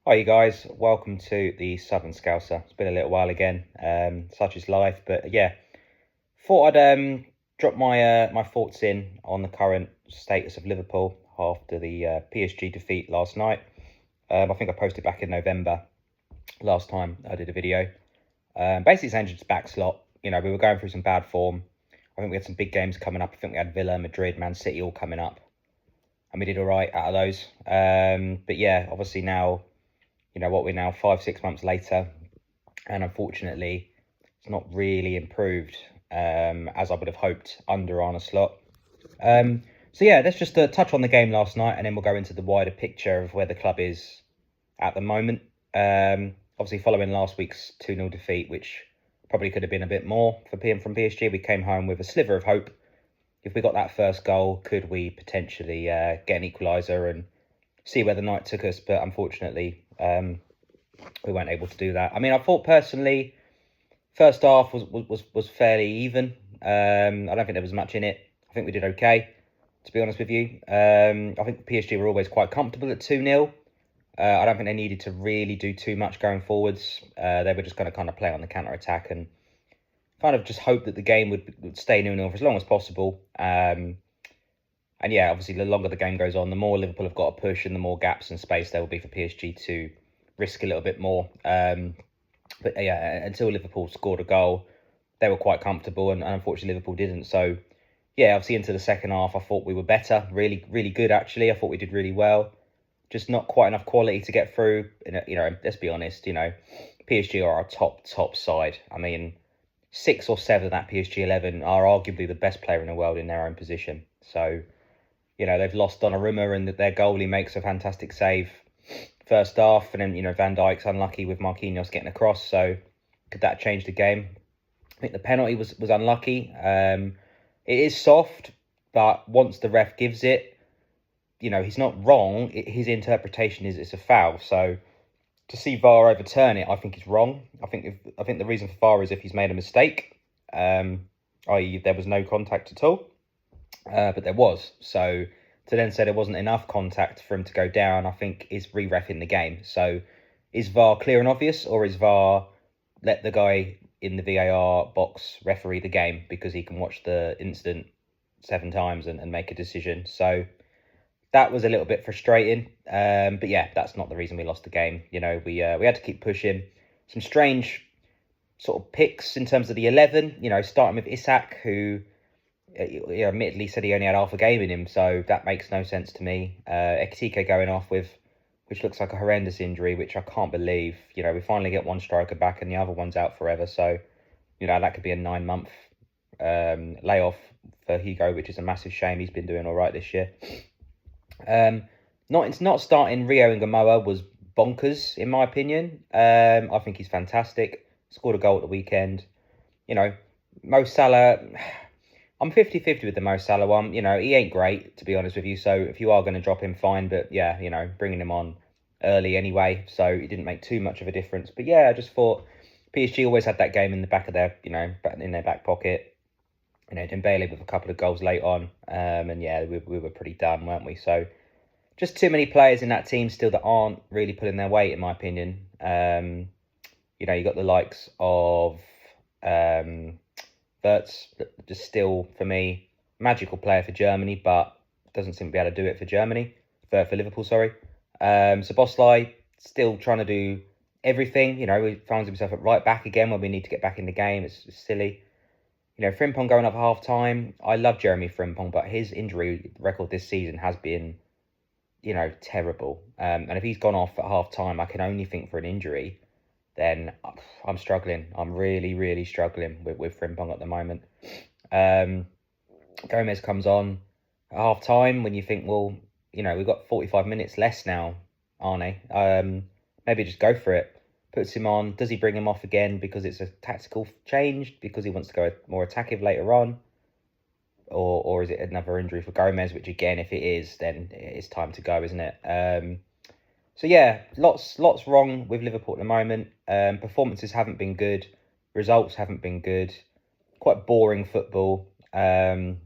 Hi, you guys. Welcome to the Southern Scouser. It's been a little while again. Such is life, but yeah, thought I'd drop my thoughts in on the current status of Liverpool after the PSG defeat last night. I think I posted back in November last time I did a video. Basically, saying just back slot. You know, we were going through some bad form. I think we had some big games coming up. I think we had Villa, Madrid, Man City all coming up, and we did all right out of those. But yeah, obviously now. You know what, we're now 5-6 months later, and unfortunately, it's not really improved as I would have hoped under Arne Slot. So yeah, let's just touch on the game last night, and then we'll go into the wider picture of where the club is at the moment. Obviously, following last week's 2-0 defeat, which probably could have been a bit more for PM from PSG, we came home with a sliver of hope. If we got that first goal, could we potentially get an equaliser and see where the night took us? But unfortunately, we weren't able to do that. I mean, I thought personally, first half was fairly even. I don't think there was much in it. I think we did okay, to be honest with you. I think PSG were always quite comfortable at 2-0. I don't think they needed to really do too much going forwards. They were just going to kind of play on the counter-attack and kind of just hope that the game would stay 0-0 for as long as possible. And yeah, obviously, the longer the game goes on, the more Liverpool have got to push and the more gaps and space there will be for PSG to risk a little bit more. But yeah, until Liverpool scored a goal, they were quite comfortable, and unfortunately Liverpool didn't. So yeah, obviously into the second half, I thought we were better, really, really good actually. I thought we did really well, just not quite enough quality to get through. You know, let's be honest. You know, PSG are our top side. I mean, 6 or 7 of that PSG 11 are arguably the best player in the world in their own position. So you know, they've lost Donnarumma, and their goalie makes a fantastic save first half, and then you know Van Dijk's unlucky with Marquinhos getting across. So could that change the game? I think the penalty was unlucky. It is soft, but once the ref gives it, you know he's not wrong. His interpretation is it's a foul. So to see VAR overturn it, I think is wrong. I think the reason for VAR is if he's made a mistake, i.e. there was no contact at all, but there was. So to then say there wasn't enough contact for him to go down, I think is re-reffing the game. So is VAR clear and obvious, or is VAR let the guy in the VAR box referee the game because he can watch the incident 7 times and make a decision? So that was a little bit frustrating. But yeah, that's not the reason we lost the game. You know, we had to keep pushing. Some strange sort of picks in terms of the 11, you know, starting with Isak, who admittedly said he only had half a game in him, so that makes no sense to me. Ekitike going off with, which looks like a horrendous injury, which I can't believe. You know, we finally get one striker back and the other one's out forever, so, you know, that could be a 9-month layoff for Hugo, which is a massive shame. He's been doing all right this year. Not starting Rio and Gamoa was bonkers, in my opinion. I think he's fantastic. Scored a goal at the weekend. You know, Mo Salah, I'm 50-50 with the Mo Salah one. You know, he ain't great, to be honest with you. So if you are going to drop him, fine. But yeah, you know, bringing him on early anyway. So it didn't make too much of a difference. But yeah, I just thought PSG always had that game in the back of their, you know, in their back pocket. You know, Dembele with a couple of goals late on. And yeah, we were pretty done, weren't we? So just too many players in that team still that aren't really pulling their weight, in my opinion. You know, you got the likes of Wirtz, just still, for me, magical player for Germany, but doesn't seem to be able to do it for Germany, for Liverpool, sorry. Szoboszlai, still trying to do everything. You know, he finds himself at right back again when we need to get back in the game. It's silly. You know, Frimpong going up at half-time. I love Jeremy Frimpong, but his injury record this season has been, you know, terrible. And if he's gone off at half-time, I can only think for an injury, then I'm struggling. I'm really, really struggling with Frimpong at the moment. Gomez comes on at half-time when you think, well, you know, we've got 45 minutes less now, Arne. Maybe just go for it. Puts him on. Does he bring him off again because it's a tactical change, because he wants to go more attackive later on? Or is it another injury for Gomez, which again, if it is, then it's time to go, isn't it? So yeah, lots wrong with Liverpool at the moment. Performances haven't been good. Results haven't been good. Quite boring football. And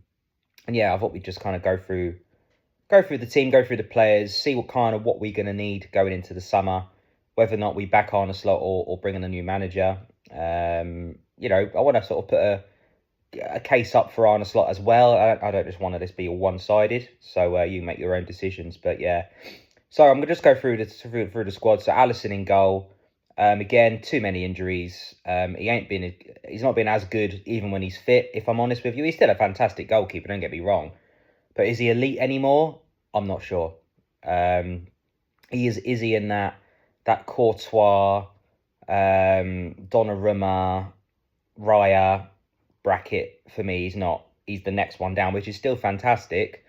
yeah, I thought we'd just kind of go through the team, go through the players, see what we're going to need going into the summer. whether or not we back Arne Slot or bring in a new manager. You know, I want to sort of put a case up for Arne Slot as well. I don't just want this be all one-sided. So you make your own decisions. But yeah, so I'm gonna just go through the squad. So Alisson in goal. Again, too many injuries. He's not been as good even when he's fit. If I'm honest with you, he's still a fantastic goalkeeper. Don't get me wrong, but is he elite anymore? I'm not sure. He is he in that Courtois, Donnarumma, Raya bracket? For me, he's not. He's the next one down, which is still fantastic,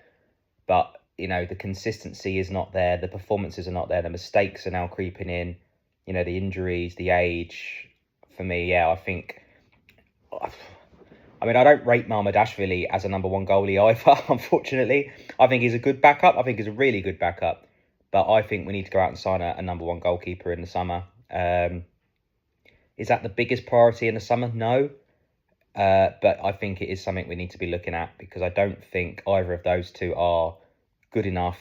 but you know, the consistency is not there. The performances are not there. The mistakes are now creeping in. You know, the injuries, the age. For me, yeah, I think. I mean, I don't rate Mamardashvili as a number one goalie either, unfortunately. I think he's a good backup. I think he's a really good backup. But I think we need to go out and sign a number one goalkeeper in the summer. Is that the biggest priority in the summer? No. But I think it is something we need to be looking at, because I don't think either of those two are good enough.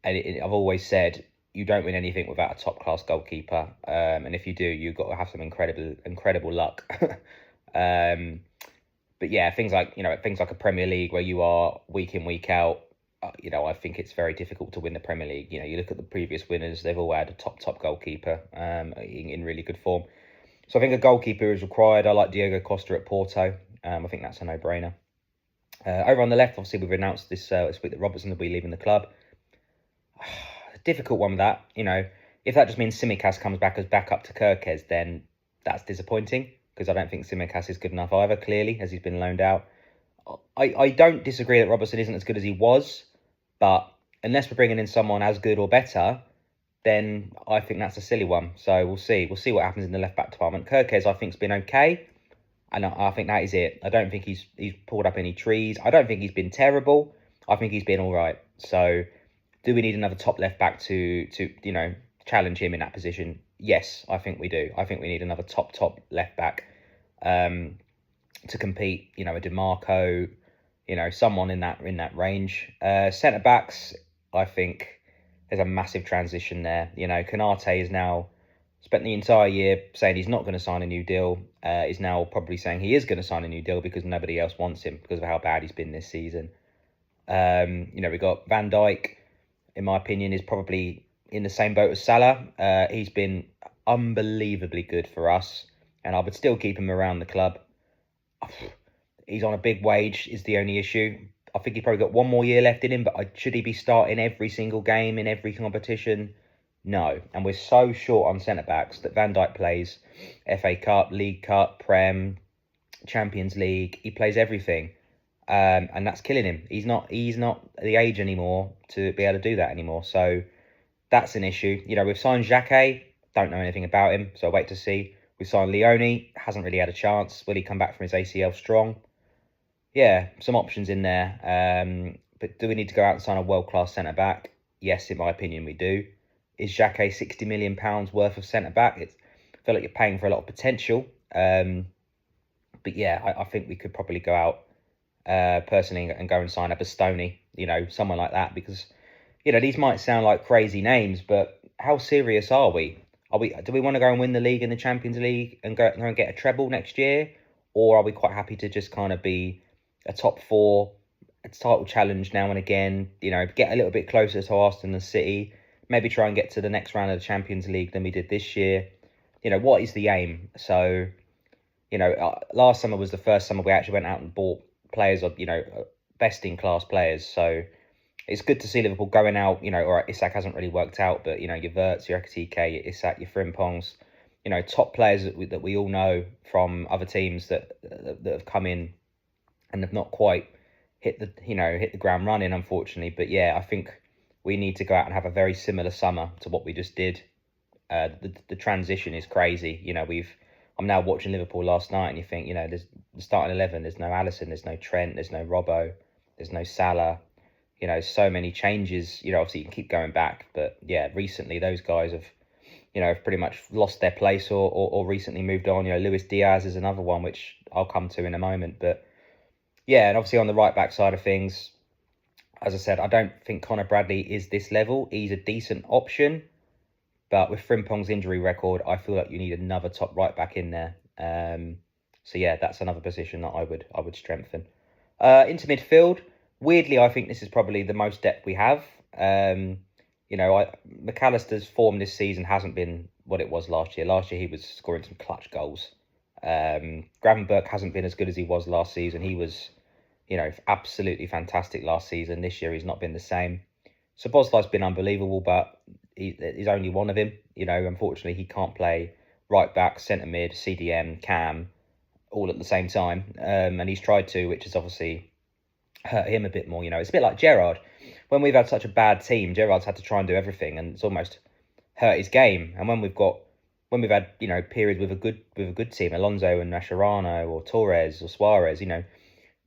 And I've always said, you don't win anything without a top-class goalkeeper. And if you do, you've got to have some incredible luck. But yeah, things like a Premier League where you are week in, week out, you know, I think it's very difficult to win the Premier League. You know, you look at the previous winners, they've all had a top goalkeeper in really good form. So I think a goalkeeper is required. I like Diogo Costa at Porto. I think that's a no-brainer. Over on the left, obviously, we've announced this week that Robertson will be leaving the club. Difficult one with that. You know, if that just means Tsimikas comes back as backup to Kerkez, then that's disappointing, because I don't think Tsimikas is good enough either, clearly, as he's been loaned out. I don't disagree that Robertson isn't as good as he was, but unless we're bringing in someone as good or better, then I think that's a silly one. So we'll see. We'll see what happens in the left-back department. Kerkez, I think, has been okay, and I think that is it. I don't think he's pulled up any trees. I don't think he's been terrible. I think he's been all right. So do we need another top left-back to you know, challenge him in that position? Yes, I think we do. I think we need another top left-back to compete. You know, a DeMarco, you know, someone in that range. Centre-backs, I think there's a massive transition there. You know, Konate is now spent the entire year saying he's not going to sign a new deal. Is now probably saying he is going to sign a new deal because nobody else wants him because of how bad he's been this season. You know, we got Van Dijk, in my opinion, is probably in the same boat as Salah. He's been unbelievably good for us, and I would still keep him around the club. He's on a big wage is the only issue. I think he's probably got one more year left in him, but should he be starting every single game in every competition? No. And we're so short on centre-backs that Van Dijk plays FA Cup, League Cup, Prem, Champions League. He plays everything. And that's killing him. He's not the age anymore to be able to do that anymore. So that's an issue. You know, we've signed Xhaka. Don't know anything about him, so I'll wait to see. We've signed Leone. Hasn't really had a chance. Will he come back from his ACL strong? Yeah, some options in there. But do we need to go out and sign a world-class centre-back? Yes, in my opinion, we do. Is Xhaka £60 million worth of centre-back? I feel like you're paying for a lot of potential. But yeah, I think we could probably go out personally and go and sign a Bastoni, you know, someone like that. Because, you know, these might sound like crazy names, but how serious are we? Do we want to go and win the league and the Champions League and go and get a treble next year? Or are we quite happy to just kind of be a top four, a title challenge now and again, you know, get a little bit closer to Arsenal and City, maybe try and get to the next round of the Champions League than we did this year? You know, what is the aim? So, you know, last summer was the first summer we actually went out and bought players of, you know, best in class players. So it's good to see Liverpool going out, you know, all right, Isak hasn't really worked out, but, you know, your Wirtz, your Ekitike, your Isak, your Frimpongs, you know, top players that we all know from other teams that have come in and have not quite hit the ground running, unfortunately. But yeah, I think we need to go out and have a very similar summer to what we just did. The transition is crazy. You know, I'm now watching Liverpool last night, and you think, you know, there's the starting 11. There's no Alisson, there's no Trent, there's no Robbo, there's no Salah. You know, so many changes. You know, obviously you can keep going back, but yeah, recently those guys have, you know, have pretty much lost their place or recently moved on. You know, Luis Diaz is another one, which I'll come to in a moment. But yeah, and obviously on the right back side of things, as I said, I don't think Connor Bradley is this level. He's a decent option, But with Frimpong's injury record, I feel like you need another top right back in there. So yeah, that's another position that I would strengthen. Into midfield, weirdly, I think this is probably the most depth we have. McAllister's form this season hasn't been what it was last year. Last year he was scoring some clutch goals. Gravenberch hasn't been as good as he was last season. He was, absolutely fantastic last season. This year he's not been the same. Szoboszlai's been unbelievable, but he's only one of him. Unfortunately he can't play right back, centre mid, CDM, cam, all at the same time. And he's tried to, which has obviously hurt him a bit more. It's a bit like Gerrard. When we've had such a bad team, Gerrard's had to try and do everything, and it's almost hurt his game. And when we've had periods with a good team, Alonso and Mascherano or Torres or Suarez,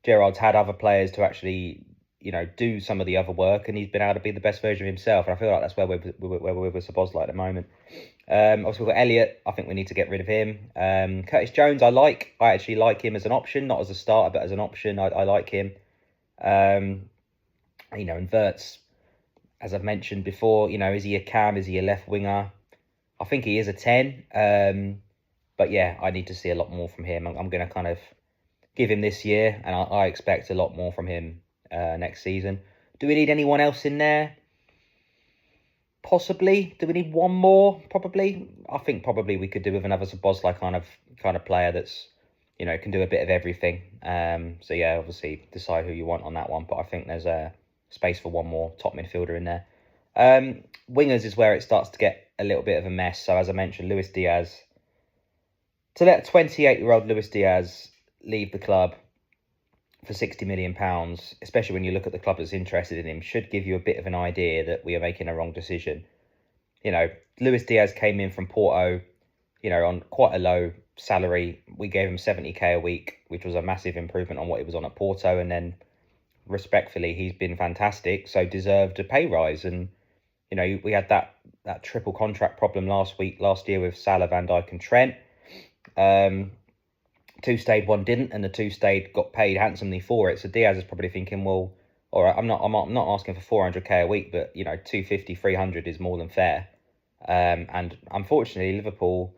Gerrard's had other players to actually do some of the other work, and he's been able to be the best version of himself. And I feel like that's where we're with Szoboszlai at the moment. Also we've got Elliott. I think we need to get rid of him. Curtis Jones, I actually like him as an option, not as a starter, but as an option. I like him. And Wirtz, as I've mentioned before, is he a cam? Is he a left winger? I think he is a 10. But yeah, I need to see a lot more from him. I'm going to kind of give him this year, and I expect a lot more from him next season. Do we need anyone else in there? Possibly. Do we need one more? Probably. I think probably we could do with another Szoboszlai kind of player that's can do a bit of everything. So yeah, obviously decide who you want on that one, but I think there's a space for one more top midfielder in there. Wingers is where it starts to get a little bit of a mess. So as I mentioned, Luis Diaz. To let 28-year-old Luis Diaz leave the club for £60 million, especially when you look at the club that's interested in him, should give you a bit of an idea that we are making a wrong decision. Luis Diaz came in from Porto, on quite a low salary. We gave him 70k a week, which was a massive improvement on what he was on at Porto, and then respectfully, he's been fantastic, so deserved a pay rise. And we had that triple contract problem last year with Salah, Van Dijk and Trent. Two stayed, one didn't, and the two stayed got paid handsomely for it. So Diaz is probably thinking, well, all right, I'm not asking for 400k a week, but 250, 300 is more than fair. And unfortunately, Liverpool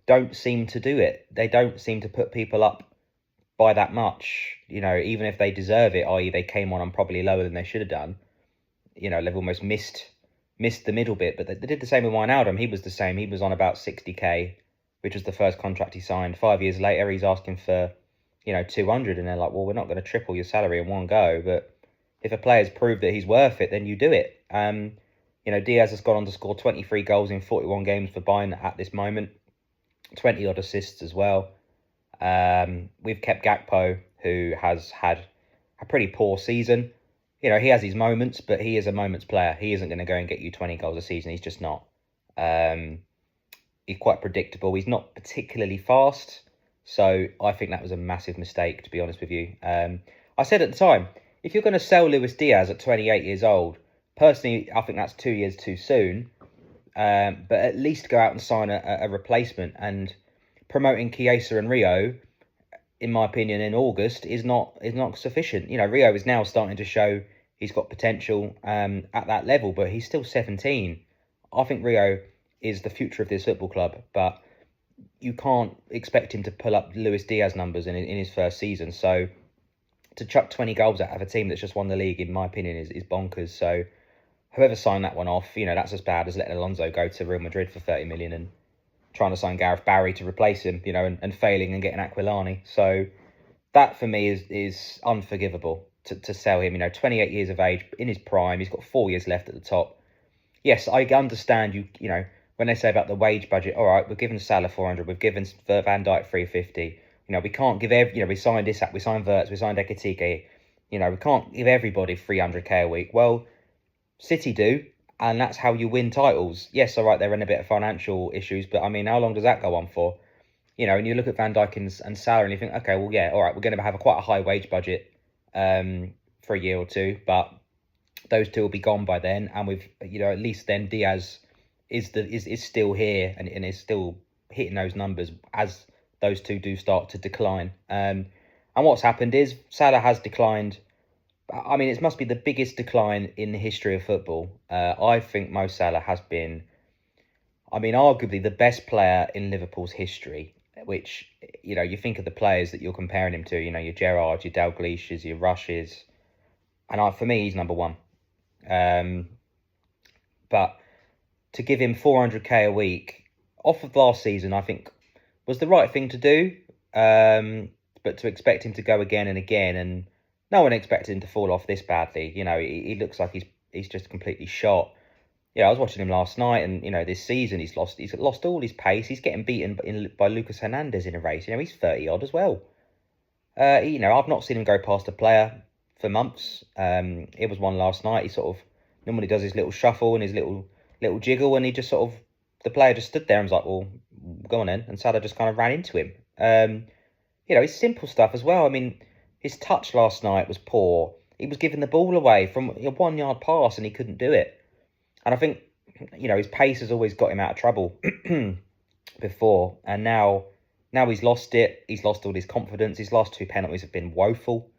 don't seem to do it. They don't seem to put people up by that much, even if they deserve it, i.e. they came on probably lower than they should have done. They've almost missed the middle bit, but they did the same with Wijnaldum. He was the same. He was on about 60k, which was the first contract he signed. 5 years later, he's asking for, 200, and they're like, well, we're not going to triple your salary in one go, but if a player's proved that he's worth it, then you do it. Diaz has gone on to score 23 goals in 41 games for Bayern at this moment, 20 odd assists as well. We've kept Gakpo, who has had a pretty poor season. He has his moments, but he is a moments player. He isn't going to go and get you 20 goals a season. He's just not. He's quite predictable. He's not particularly fast. So I think that was a massive mistake, to be honest with you. I said at the time, if you're going to sell Luis Diaz at 28 years old, personally, I think that's 2 years too soon. But at least go out and sign a replacement. And promoting Chiesa and Rio, in my opinion, in August is not sufficient. Rio is now starting to show he's got potential at that level, but he's still 17. I think Rio is the future of this football club, but you can't expect him to pull up Luis Diaz numbers in his first season. So to chuck 20 goals out of a team that's just won the league, in my opinion, is bonkers. So whoever signed that one off, that's as bad as letting Alonso go to Real Madrid for 30 million and trying to sign Gareth Barry to replace him, and failing and getting Aquilani. So that for me is unforgivable to sell him. 28 years of age, in his prime, he's got 4 years left at the top. Yes, I understand you when they say about the wage budget, all right, we've given Salah 400, we've given Van Dijk 350. We can't give we signed Isak, we signed Wirtz, we signed Ekitike. We can't give everybody 300k a week. Well, City do, and that's how you win titles. Yes, all right, they're in a bit of financial issues, but I mean, how long does that go on for? And you look at Van Dijk and Salah and you think, okay, well, yeah, all right, we're going to have quite a high wage budget for a year or two, but those two will be gone by then, and with at least then Diaz is still here and is still hitting those numbers as those two do start to decline. And what's happened is Salah has declined. I mean, it must be the biggest decline in the history of football. I think Mo Salah has been I mean, arguably the best player in Liverpool's history, which, you think of the players that you're comparing him to, your Gerrard, your Dalglish's, your Rushes, and for me, he's number one. But to give him 400k a week off of last season, I think was the right thing to do. But to expect him to go again and again, and no one expected him to fall off this badly. He looks like he's just completely shot. I was watching him last night, and this season he's lost all his pace. He's getting beaten by Lucas Hernandez in a race. He's 30 odd as well. I've not seen him go past a player for months. It was one last night. He sort of normally does his little shuffle and his little jiggle, and he just sort of, the player just stood there and was like, well, go on then, and Salah just kind of ran into him. It's simple stuff as well. I mean, his touch last night was poor. He was giving the ball away from a 1 yard pass and he couldn't do it. And I think, his pace has always got him out of trouble before. And now he's lost it. He's lost all his confidence. His last 2 penalties have been woeful.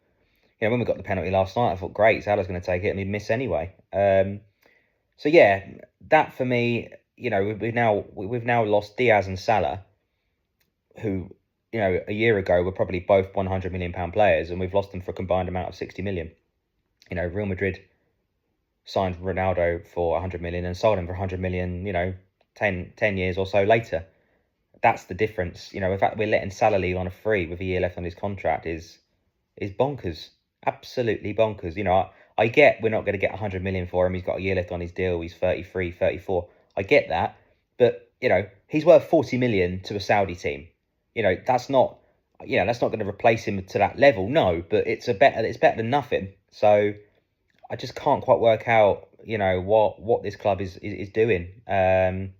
When we got the penalty last night, I thought, great, Salah's going to take it, and he'd miss anyway. So yeah, that for me, we've now lost Diaz and Salah, who, a year ago were probably both £100 million players, and we've lost them for a combined amount of 60 million. Real Madrid signed Ronaldo for 100 million and sold him for 100 million, 10 years or so later. That's the difference. The fact that we're letting Salah leave on a free with a year left on his contract is bonkers. Absolutely bonkers. I get we're not going to get 100 million for him. He's got a year left on his deal. He's 33, 34. I get that. But, he's worth 40 million to a Saudi team. That's not going to replace him to that level. No, but it's better than nothing. So I just can't quite work out, what this club is doing. As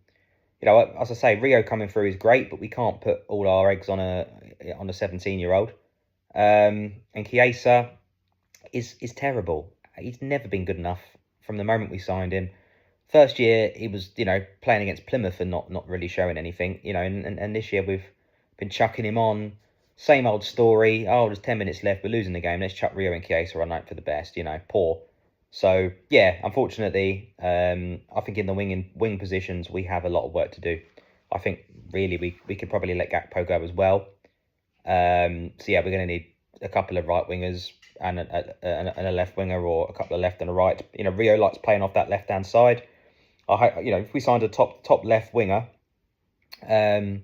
I say, Rio coming through is great, but we can't put all our eggs on a 17-year-old. And Chiesa is terrible. He's never been good enough from the moment we signed him. First year, he was, playing against Plymouth and not really showing anything, and this year we've been chucking him on. Same old story. Oh, there's 10 minutes left. We're losing the game. Let's chuck Rio and Chiesa on night for the best, poor. So, yeah, unfortunately, I think in the wing positions, we have a lot of work to do. I think, really, we could probably let Gakpo go as well. So, yeah, we're going to need a couple of right wingers and a left winger, or a couple of left and a right. Rio likes playing off that left-hand side. If we signed a top left winger, and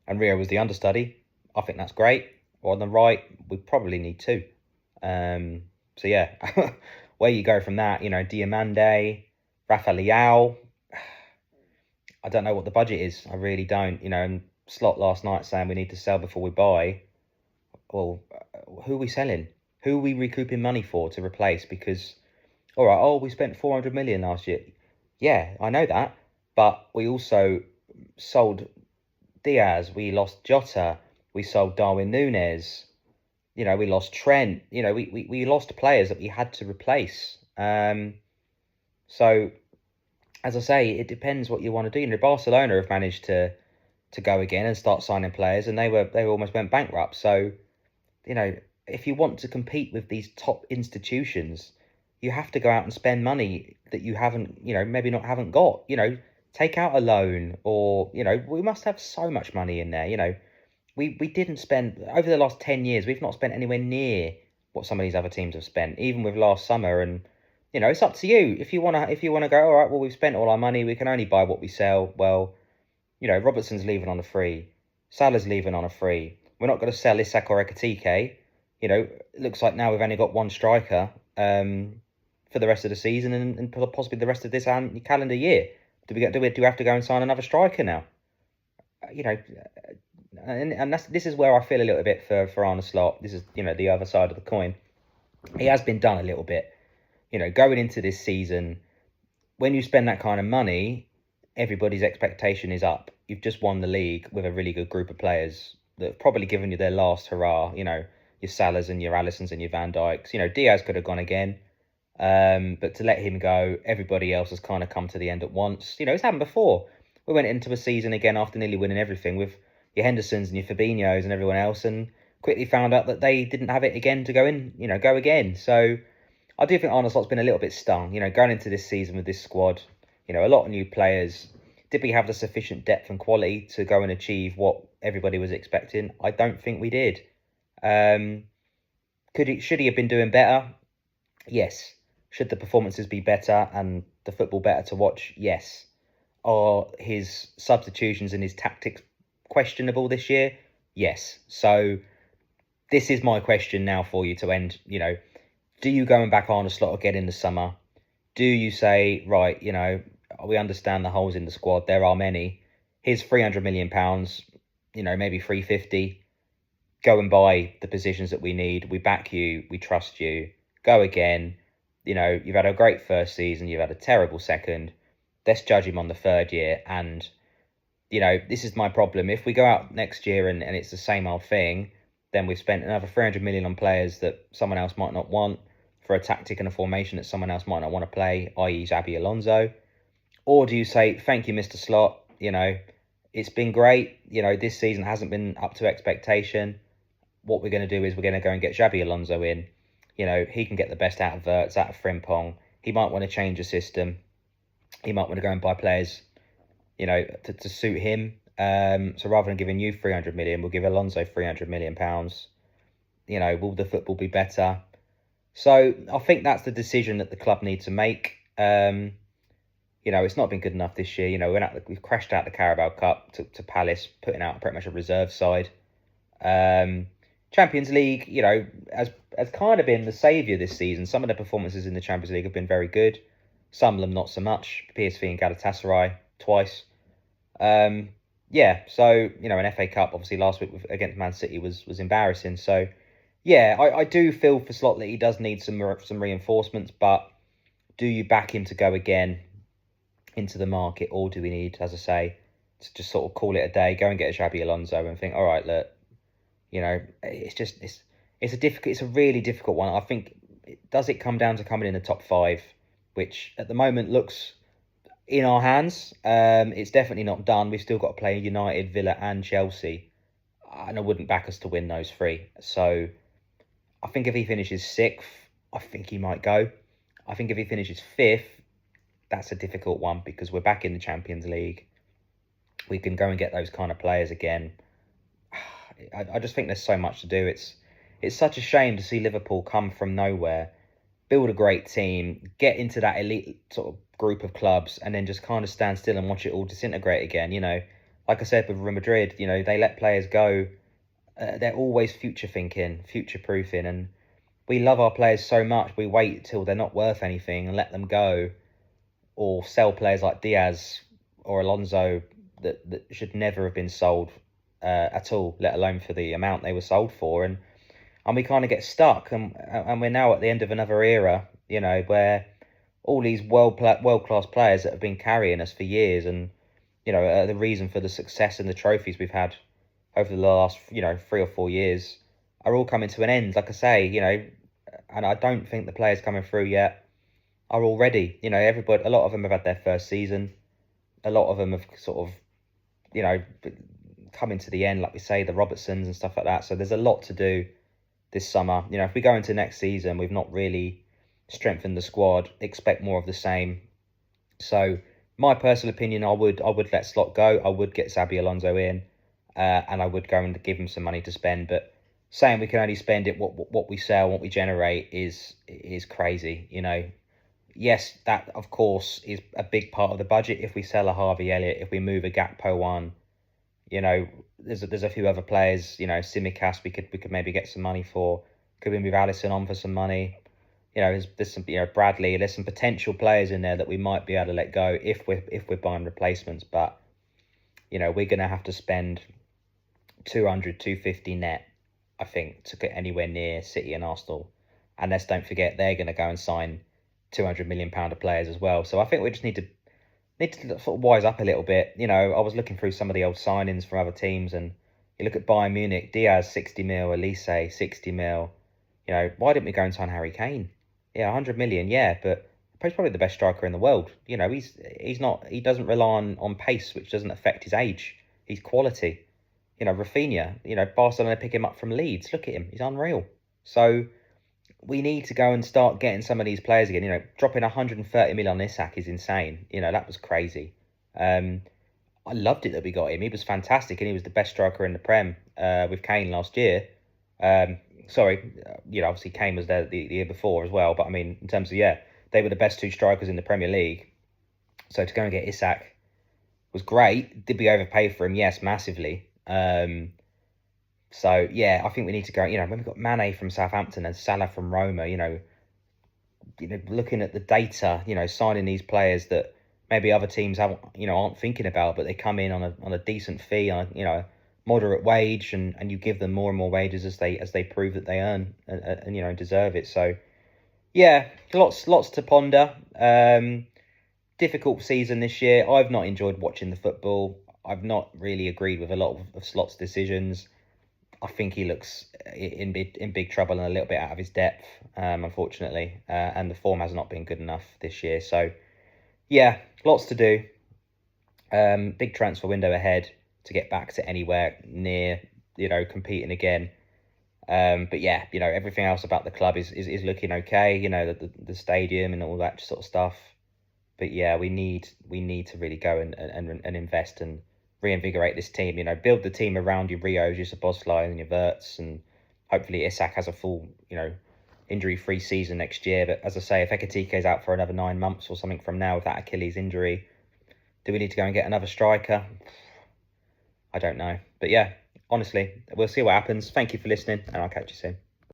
Rio was the understudy, I think that's great. Or on the right, we probably need 2. So yeah, where you go from that, Diamande, Rafa Leao, I don't know what the budget is. I really don't. And Slot last night saying we need to sell before we buy. Well, who are we selling? Who are we recouping money for to replace? Because, all right, we spent 400 million last year. Yeah, I know that. But we also sold Diaz. We lost Jota. We sold Darwin Núñez. We lost Trent. We lost players that we had to replace. So, as I say, it depends what you want to do. Barcelona have managed to go again and start signing players, and they almost went bankrupt. So, if you want to compete with these top institutions, you have to go out and spend money that you haven't got. Take out a loan, or we must have so much money in there. We didn't spend, over the last 10 years, we've not spent anywhere near what some of these other teams have spent, even with last summer. And it's up to you. If you want to go, all right, well, we've spent all our money, we can only buy what we sell. Well, Robertson's leaving on a free, Salah's leaving on a free. We're not going to sell Isak or Ekitike. It looks like now we've only got one striker for the rest of the season, and possibly the rest of this calendar year. Do we have to go and sign another striker now? And this is where I feel a little bit for Arne Slot. This is the other side of the coin. He has been done a little bit. Going into this season, when you spend that kind of money, everybody's expectation is up. You've just won the league with a really good group of players that have probably given you their last hurrah. Your Salahs and your Alissons and your Van Dijks. Diaz could have gone again. But to let him go, everybody else has kind of come to the end at once. It's happened before. We went into a season again after nearly winning everything with your Hendersons and your Fabinhos and everyone else, and quickly found out that they didn't have it again to go again. So I do think Arne Slot's been a little bit stung, going into this season with this squad, a lot of new players, Did we have the sufficient depth and quality to go and achieve what everybody was expecting? I don't think we did. Should he have been doing better? Yes. Should the performances be better and the football better to watch? Yes. Are his substitutions and his tactics questionable this year? Yes. So this is my question now for you to end. Do you go and back Arne Slot again in the summer? Do you say, right, we understand the holes in the squad. There are many. Here's £300 million, maybe 350. Go and buy the positions that we need. We back you. We trust you. Go again. You've had a great first season. You've had a terrible second. Let's judge him on the third year. And, this is my problem. If we go out next year and it's the same old thing, then we've spent another 300 million on players that someone else might not want, for a tactic and a formation that someone else might not want to play, i.e. Xabi Alonso. Or do you say, thank you, Mr. Slot, it's been great. This season hasn't been up to expectation. What we're going to do is we're going to go and get Xabi Alonso in. He can get the best out of Wirtz, out of Frimpong. He might want to change the system. He might want to go and buy players, to suit him. So rather than giving you 300 million, we'll give Alonso 300 million pounds. Will the football be better? So I think that's the decision that the club need to make. It's not been good enough this year. We've crashed out the Carabao Cup to Palace, putting out pretty much a reserve side. Champions League, has kind of been the saviour this season. Some of the performances in the Champions League have been very good. Some of them not so much. PSV and Galatasaray twice. So, an FA Cup, obviously, last week against Man City was embarrassing. So, yeah, I do feel for Slot that he does need some reinforcements, but do you back him to go again into the market, or do we need, as I say, to just sort of call it a day, go and get a Xabi Alonso and think, all right, look, it's a really difficult one. I think, does it come down to coming in the top 5, which at the moment looks in our hands? It's definitely not done. We've still got to play United, Villa and Chelsea, and I wouldn't back us to win those 3. So I think if he finishes 6th, I think he might go. I think if he finishes 5th, that's a difficult one, because we're back in the Champions League. We can go and get those kind of players again. I just think there's so much to do. It's such a shame to see Liverpool come from nowhere, build a great team, get into that elite sort of group of clubs, and then just kind of stand still and watch it all disintegrate again. Like I said with Real Madrid, they let players go. They're always future thinking, future proofing, and we love our players so much. We wait till they're not worth anything and let them go, or sell players like Diaz or Alonso that should never have been sold at all, let alone for the amount they were sold for. And we kind of get stuck, and we're now at the end of another era, where all these world-class players that have been carrying us for years and, are the reason for the success and the trophies we've had over the last, 3 or 4 years, are all coming to an end, like I say, and I don't think the players coming through yet are all ready. Everybody, a lot of them have had their first season. A lot of them have sort of, coming to the end, like we say, the Robertsons and stuff like that. So there's a lot to do this summer. If we go into next season, we've not really strengthened the squad. Expect more of the same. So my personal opinion, I would let Slot go. I would get Xabi Alonso in, and I would go and give him some money to spend. But saying we can only spend it what we sell, what we generate is crazy. Yes, that of course is a big part of the budget. If we sell a Harvey Elliott, if we move a Gakpo on, there's a few other players, Tsimikas we could maybe get some money for. Could we move Alisson on for some money? There's some, Bradley, there's some potential players in there that we might be able to let go if we're buying replacements. But, we're going to have to spend 250 net, I think, to get anywhere near City and Arsenal. And let's don't forget, they're going to go and sign £200 million of players as well. So I think we just need to sort of wise up a little bit. I was looking through some of the old signings from other teams, and you look at Bayern Munich, Diaz 60 mil, Elise 60 mil. Why didn't we go and sign Harry Kane? Yeah, 100 million, yeah, but he's probably the best striker in the world. He doesn't rely on pace, which doesn't affect his age. He's quality. Rafinha, Barcelona pick him up from Leeds. Look at him, he's unreal. So we need to go and start getting some of these players again. Dropping 130 million on Isak is insane. That was crazy. I loved it that we got him. He was fantastic, and he was the best striker in the Prem with Kane last year. Um, sorry, obviously Kane was there the year before as well. But I mean, in terms of they were the best two strikers in the Premier League. So to go and get Isak was great. Did we overpay for him? Yes, massively. So yeah, I think we need to go. When we got Mane from Southampton and Salah from Roma, looking at the data, signing these players that maybe other teams aren't thinking about, but they come in on a decent fee, on moderate wage, and you give them more and more wages as they prove that they earn and deserve it. So yeah, lots to ponder. Difficult season this year. I've not enjoyed watching the football. I've not really agreed with a lot of Slot's decisions. I think he looks in big trouble and a little bit out of his depth, unfortunately. And the form has not been good enough this year. So, yeah, lots to do. Big transfer window ahead to get back to anywhere near, competing again. But yeah, everything else about the club is looking okay. The stadium and all that sort of stuff. But yeah, we need to really go and invest and reinvigorate this team. Build the team around your Rios, your Szoboszlai, and your Verts, and hopefully Isak has a full, injury-free season next year. But as I say, if Ekitike is out for another 9 months or something from now with that Achilles injury, do we need to go and get another striker? I don't know. But yeah, honestly, we'll see what happens. Thank you for listening, and I'll catch you soon.